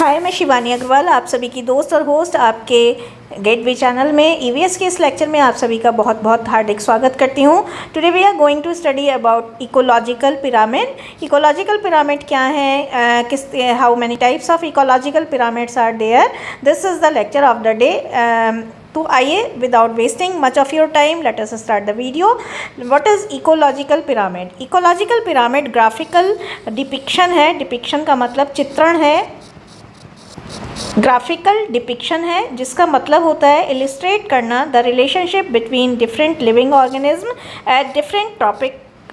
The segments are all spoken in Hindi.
हाय, मैं शिवानी अग्रवाल, आप सभी की दोस्त और होस्ट आपके गेटवे चैनल में ईवीएस के इस लेक्चर में आप सभी का बहुत बहुत हार्दिक स्वागत करती हूँ। Today we are going to study about ecological pyramid. Ecological pyramid क्या है, how many types of ecological pyramids are there, this is the lecture of the day. तो आइए without wasting much of your time let us start the video. What is ecological pyramid? Ecological pyramid graphical depiction है। डिपिक्शन का मतलब चित्रण है। ग्राफिकल डिपिक्शन है जिसका मतलब होता है इलिस्ट्रेट करना the relationship between different living organism at different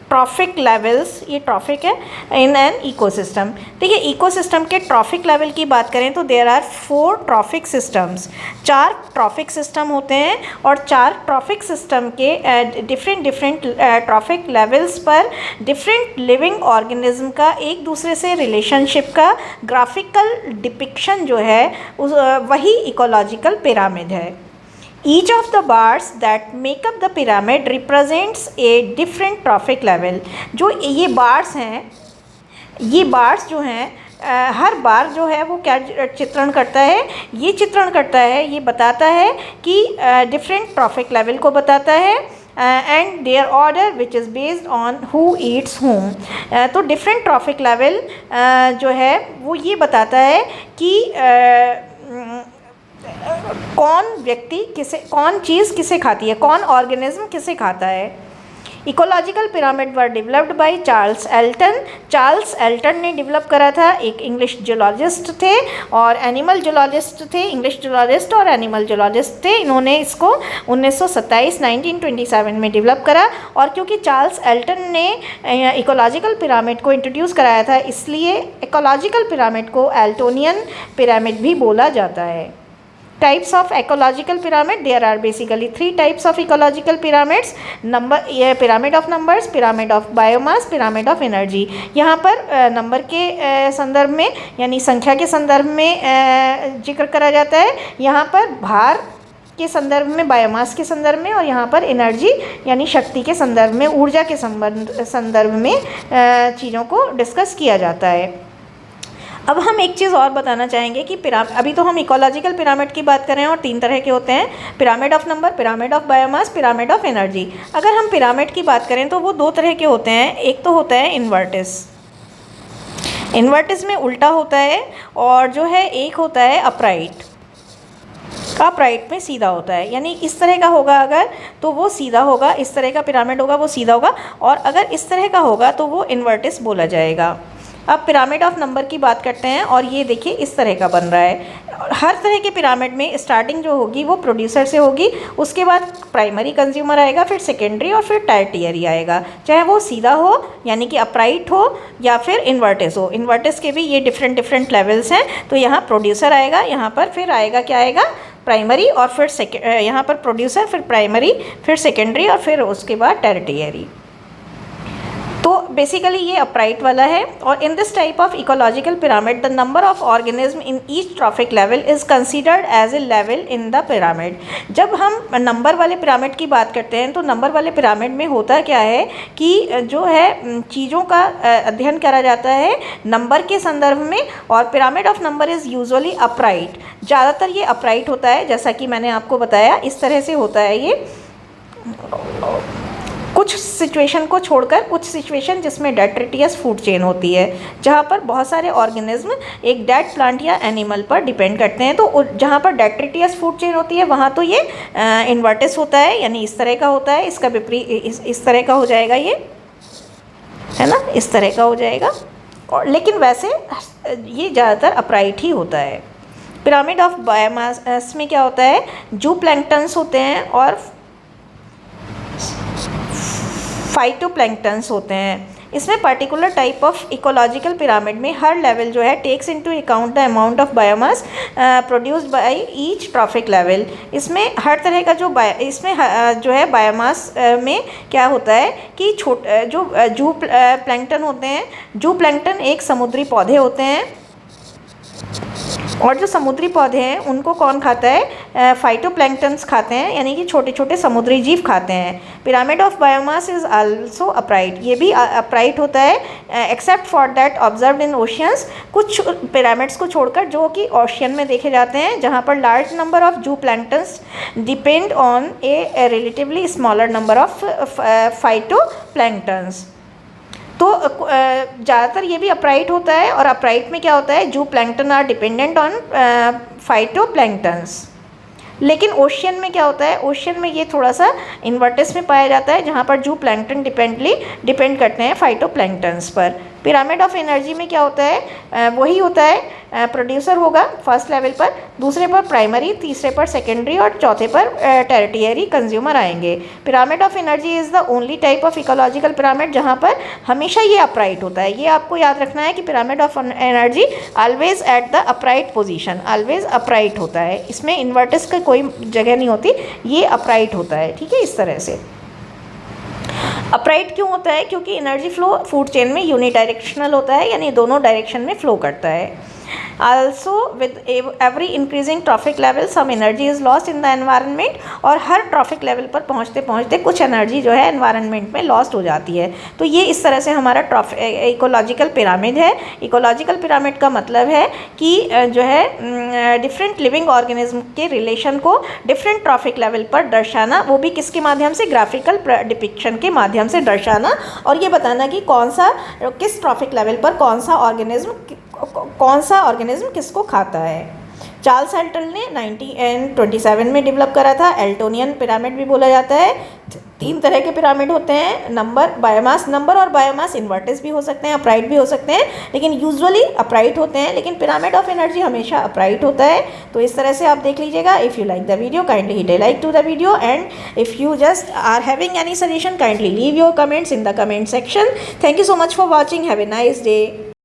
trophic levels, ये ट्रॉफिक है, इन एन इकोसिस्टम। देखिए, इकोसिस्टम के ट्रॉफिक लेवल की बात करें तो there are 4 trophic systems. 4 trophic system होते हैं और 4 ट्रॉफिक सिस्टम के डिफरेंट ट्रॉफिक लेवल्स पर डिफरेंट लिविंग ऑर्गेनिज्म का एक दूसरे से रिलेशनशिप का ग्राफिकल डिपिक्शन जो है वही इकोलॉजिकल पिरामिड है। Each of the bars that make up the pyramid represents a different trophic level। जो ये बार्स हैं, ये बार्स जो हैं, हर बार जो है वो क्या चित्रण करता है? ये चित्रण करता है, ये बताता है कि डिफरेंट ट्रॉफिक लेवल को बताता है and their order which is based on who eats whom. तो डिफरेंट ट्रॉफिक लेवल जो है वो ये बताता है कि कौन व्यक्ति किसे, कौन चीज़ किसे खाती है, कौन ऑर्गेनिज्म किसे खाता है। Ecological pyramid were developed by Charles Elton. Charles Elton ने डेवलप करा था, एक इंग्लिश जूलॉजिस्ट थे और एनिमल जूलॉजिस्ट थे। इंग्लिश जूलॉजिस्ट और एनिमल जूलॉजिस्ट थे। इन्होंने इसको 1927 में डेवलप करा और क्योंकि चार्ल्स एल्टन ने इकोलॉजिकल पिरामिड को इंट्रोड्यूस कराया था, इसलिए इकोलॉजिकल पिरामिड को एल्टोनियन पिरामिड भी बोला जाता है। Types of ecological pyramid, there are basically 3 types of ecological pyramids। pyramid of numbers, pyramid of biomass, pyramid of energy। यहाँ पर नंबर के संदर्भ में यानी संख्या के संदर्भ में जिक्र करा जाता है, यहाँ पर भार के संदर्भ में, बायोमास के संदर्भ में, और यहाँ पर एनर्जी यानी शक्ति के संदर्भ में, ऊर्जा के संदर्भ में चीज़ों को डिस्कस किया जाता है। अब हम एक चीज़ और बताना चाहेंगे कि अभी तो हम इकोलॉजिकल पिरामिड की बात कर रहे हैं और 3 तरह के होते हैं, pyramid of number, pyramid of biomass, pyramid of energy. अगर हम पिरामिड की बात करें तो वो 2 तरह के होते हैं। एक तो होता है इन्वर्टिस। इन्वर्टिस में उल्टा होता है और जो है एक होता है अपराइट। अपराइट में सीधा होता है, यानी इस तरह का होगा अगर तो वो सीधा होगा, इस तरह का पिरामिड होगा वो सीधा होगा, और अगर इस तरह का होगा तो वो इन्वर्टिस बोला जाएगा। अब पिरामिड ऑफ नंबर की बात करते हैं और ये देखिए इस तरह का बन रहा है। हर तरह के पिरामिड में स्टार्टिंग जो होगी वो प्रोड्यूसर से होगी, उसके बाद प्राइमरी कंज्यूमर आएगा, फिर सेकेंडरी और फिर टर्टियरी आएगा, चाहे वो सीधा हो यानी कि अपराइट हो या फिर इन्वर्टिस हो। इन्वर्टिस के भी ये डिफरेंट लेवल्स हैं। तो यहाँ प्रोड्यूसर आएगा, यहाँ पर फिर आएगा क्या आएगा, प्राइमरी, और फिर यहाँ पर प्रोड्यूसर, फिर प्राइमरी, फिर सेकेंडरी और फिर उसके बाद टर्टियरी। तो बेसिकली ये अपराइट वाला है। और in this type of ecological pyramid the number of organism in each trophic level is considered as a level in the pyramid. जब हम नंबर वाले पिरामिड की बात करते हैं तो नंबर वाले पिरामिड में होता क्या है कि जो है चीज़ों का अध्ययन करा जाता है नंबर के संदर्भ में, और pyramid of number is usually upright. ज़्यादातर ये अपराइट होता है, जैसा कि मैंने आपको बताया इस तरह से होता है ये। कुछ सिचुएशन को छोड़कर, कुछ सिचुएशन जिसमें डेट्रिटियस फूड चेन होती है, जहाँ पर बहुत सारे ऑर्गेनिज्म एक डेड प्लांट या एनिमल पर डिपेंड करते हैं, तो जहाँ पर डेट्रिटियस फूड चेन होती है वहाँ तो ये इन्वर्टिस होता है, यानी इस तरह का होता है। इसका विपरीत इस तरह का हो जाएगा, ये है ना, इस तरह का हो जाएगा। और लेकिन वैसे ये ज़्यादातर अपराइट ही होता है। पिरामिड ऑफ बायोमास में क्या होता है, जूप्लैंक्टन्स होते हैं और फाइटोप्लैंक्टन्स होते हैं। इसमें particular type of ecological pyramid में हर लेवल जो है takes into account the amount of biomass produced by each trophic level. इसमें हर तरह का जो है बायोमास में क्या होता है कि जू प्लैंक्टन होते हैं। जू प्लैंक्टन एक समुद्री पौधे होते हैं और जो समुद्री पौधे हैं उनको कौन खाता है, फाइटोप्लैंक्टन्स खाते हैं, यानी कि छोटे छोटे समुद्री जीव खाते हैं। Pyramid of biomass is also upright, ये भी अपराइट होता है except for that observed in oceans, कुछ पिरामिड्स को छोड़कर जो कि ओशियन में देखे जाते हैं, जहाँ पर लार्ज नंबर ऑफ जू planktons depend on A relatively smaller number of phytoplanktons. तो ज़्यादातर ये भी अपराइट होता है, और अपराइट में क्या होता है, zooplankton are dependent on phytoplanktons. लेकिन ओशियन में क्या होता है, ओशियन में ये थोड़ा सा इन्वर्टिस में पाया जाता है, जहाँ पर जू प्लैंक्टन डिपेंड करते हैं फाइटोप्लैंक्टन्स पर। पिरामिड ऑफ एनर्जी में क्या होता है, वही होता है, प्रोड्यूसर होगा फर्स्ट लेवल पर, दूसरे पर प्राइमरी, तीसरे पर सेकेंडरी और चौथे पर टेरिटरी कंज्यूमर आएंगे। Pyramid of energy is the only type of ecological pyramid जहाँ पर हमेशा ये अपराइट होता है। ये आपको याद रखना है कि pyramid of energy always at the upright position, always upright होता है, इसमें इन्वर्टिस का कोई जगह नहीं होती, ये अपराइट होता है। ठीक है, इस तरह से अपराइट क्यों होता है, क्योंकि एनर्जी फ्लो फूड चेन में यूनिडायरेक्शनल होता है, यानी दोनों डायरेक्शन में फ्लो करता है। Also with every increasing trophic level some energy is lost in the environment, और हर ट्रॉफिक लेवल पर पहुंचते पहुंचते कुछ एनर्जी जो है एनवायरनमेंट में लॉस्ट हो जाती है। तो ये इस तरह से हमारा इकोलॉजिकल पिरामिड है। इकोलॉजिकल पिरामिड का मतलब है कि जो है डिफरेंट लिविंग ऑर्गेनिज्म के रिलेशन को डिफरेंट ट्रॉफिक लेवल पर दर्शाना, वो भी किसके माध्यम से, ग्राफिकल डिपिक्शन के माध्यम से दर्शाना, और ये बताना कि कौन सा किस ट्रॉफिक लेवल पर कौन सा ऑर्गेनिज्म किसको खाता है। चार्ल्स एल्टन ने 1927 में डेवलप करा था। एल्टोनियन पिरामिड भी बोला जाता है। 3 तरह के पिरामिड होते हैं, नंबर और बायोमास इन्वर्टिस भी हो सकते हैं, अपराइट भी हो सकते हैं, लेकिन यूजुअली अपराइट होते हैं, लेकिन पिरामिड ऑफ एनर्जी हमेशा अपराइट होता है। तो इस तरह से आप देख लीजिएगा। If you like the video kindly hit a like to the video, and if you just are having any suggestion kindly leave your comments in the comment section. Thank you so much for watching, have a nice day.